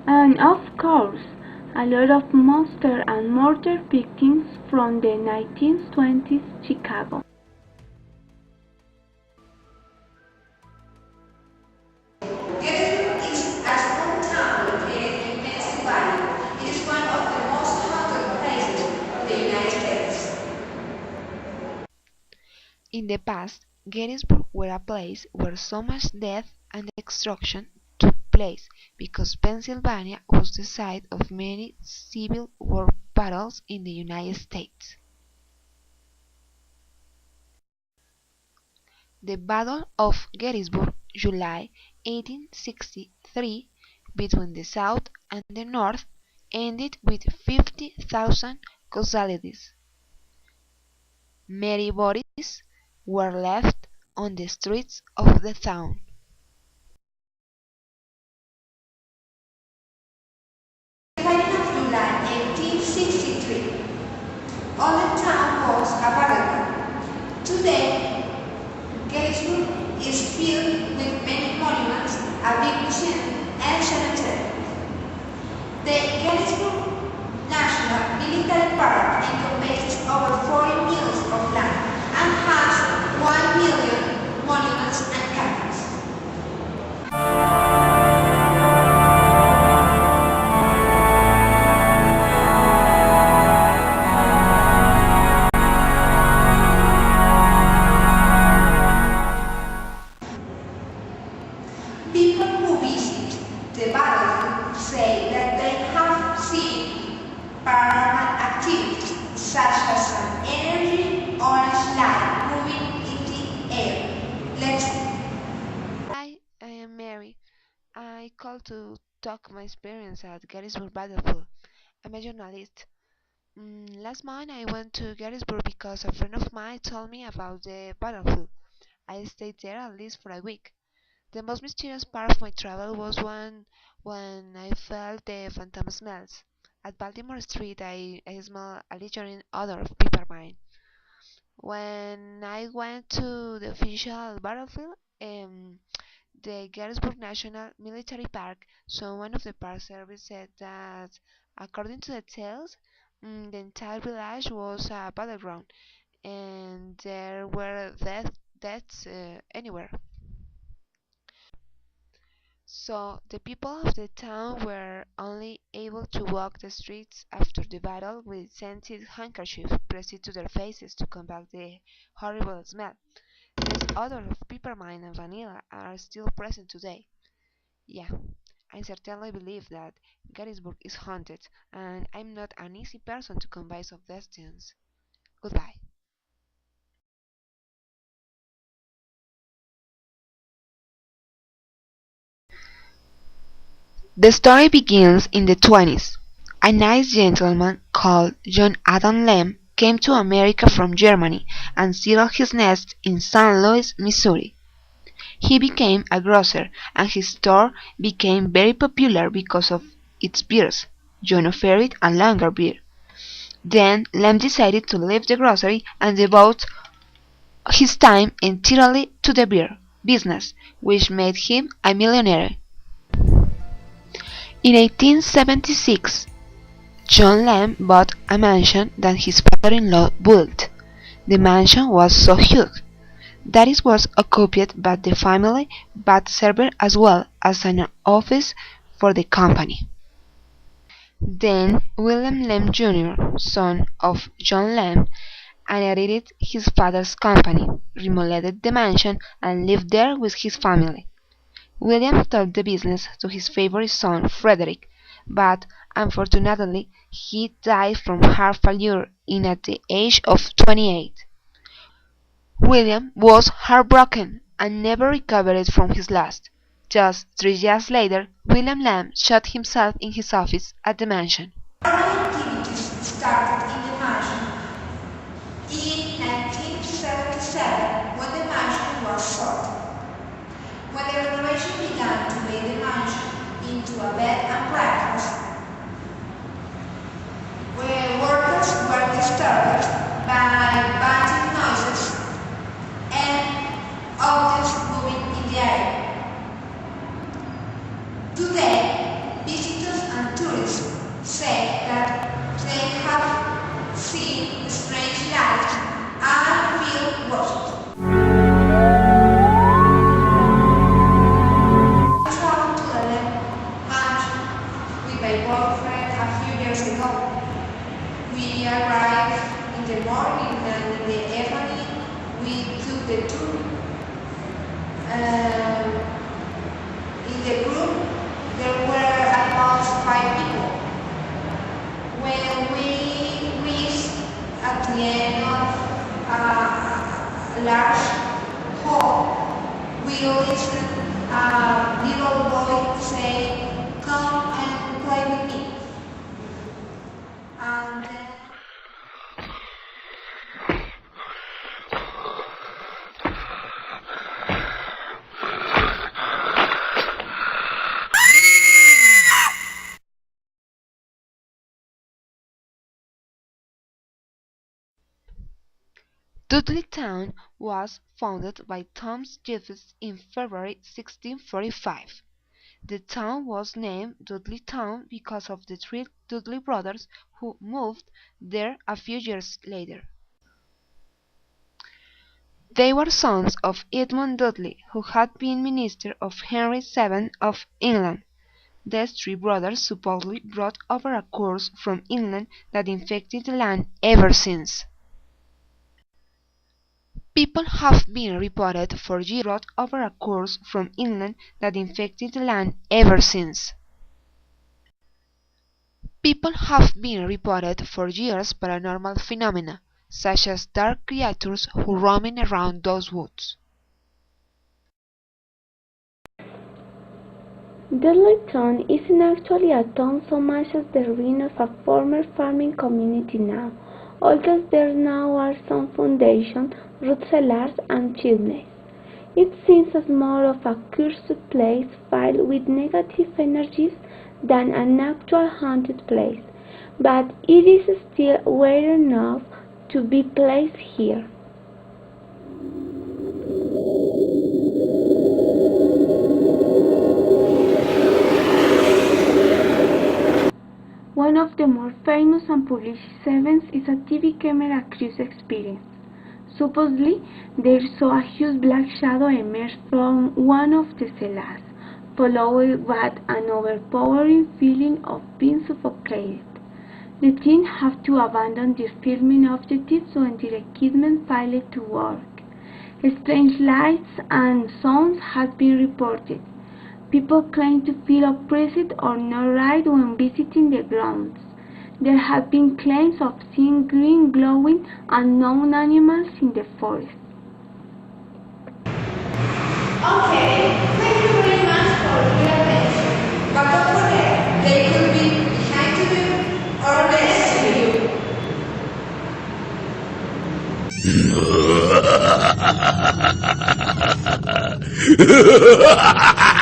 And of course, a lot of monster and murder victims from the 1920s Chicago. Gettysburg is a small town located in Pennsylvania. It is one of the most haunted places in the United States. In the past, Gettysburg was a place where so much death and destruction took place because Pennsylvania was the site of many Civil War battles in the United States. The Battle of Gettysburg, July 1863, between the South and the North, ended with 50,000 casualties. Many bodies were left on the streets of the town. The beginning of July 1863, all the town was a battleground. Today, Gettysburg is filled with many monuments, a big museum, and cemetery. The Gettysburg National Military Park encompasses over 40 miles of land and has 1 million monuments and castles. People who visit the battlefield say that they have seen paranormal activities such as an energy orange light moving in the air. Let's Hi, I am Mary. I called to talk my experience at Gettysburg Battlefield. I'm a journalist. Last month I went to Gettysburg because a friend of mine told me about the battlefield. I stayed there at least for a week. The most mysterious part of my travel was when I felt the phantom smells. At Baltimore Street, I smelled a lingering odor of peppermint. When I went to the official battlefield, the Gettysburg National Military Park, someone of the Park Service said that, according to the tales, the entire village was a battleground, and there were deaths anywhere. So the people of the town were only able to walk the streets after the battle with scented handkerchiefs pressed to their faces to combat the horrible smell. This odor of peppermint and vanilla are still present today. Yeah, I certainly believe that Gettysburg is haunted, and I'm not an easy person to convince of distance. Goodbye. The story begins in the 20s. A nice gentleman called John Adam Lem came to America from Germany and settled his nest in St. Louis, Missouri. He became a grocer, and his store became very popular because of its beers, John Ferret and Lager beer. Then Lem decided to leave the grocery and devote his time entirely to the beer business, which made him a millionaire. In 1876, John Lem bought a mansion that his father-in-law built. The mansion was so huge that it was occupied by the family but served as well as an office for the company. Then William Lem Jr., son of John Lem, inherited his father's company, remodeled the mansion, and lived there with his family. William taught the business to his favorite son Frederick, but unfortunately he died from heart failure at the age of 28. William was heartbroken and never recovered from his loss. Just 3 years later, William Lamb shot himself in his office at the mansion. activities started in the mansion in 1977 when the mansion was sold. When the renovation began to make the mansion into a bed and breakfast, where workers were disturbed by banging noises and objects moving in the air. Today, visitors tourists say that they have seen strange lights and feel watched. I traveled to the left with my boyfriend a few years ago. We arrived in the morning and in the evening we took the tour. In the group there were about 5 people. When we reached at the end of a large hall, we listened a little boy say, "Come and play with me." And then Dudley Town was founded by Thomas Jeffers in February 1645. The town was named Dudley Town because of the 3 Dudley brothers who moved there a few years later. They were sons of Edmund Dudley, who had been minister of Henry VII of England. These 3 brothers supposedly brought over a curse from England that infected the land ever since. People have been reported for years brought over a curse from England that infected the land ever since. People have been reported for years paranormal phenomena, such as dark creatures who roaming around those woods. Dudleyton isn't actually a town so much as the ruin of a former farming community now, although there now are some foundations, root cellars, and chimneys. It seems as more of a cursed place filled with negative energies than an actual haunted place, but it is still weird enough to be placed here. One of the more famous and published events is a TV camera cruise experience. Supposedly, they saw a huge black shadow emerge from one of the cellars, followed by an overpowering feeling of being suffocated. The team have to abandon their filming objectives when their equipment failed to work. Strange lights and sounds have been reported. People claim to feel oppressed or not right when visiting the grounds. There have been claims of seeing green glowing unknown animals in the forest. okay, thank you very much for your attention. But don't forget, they could be behind you or next to you.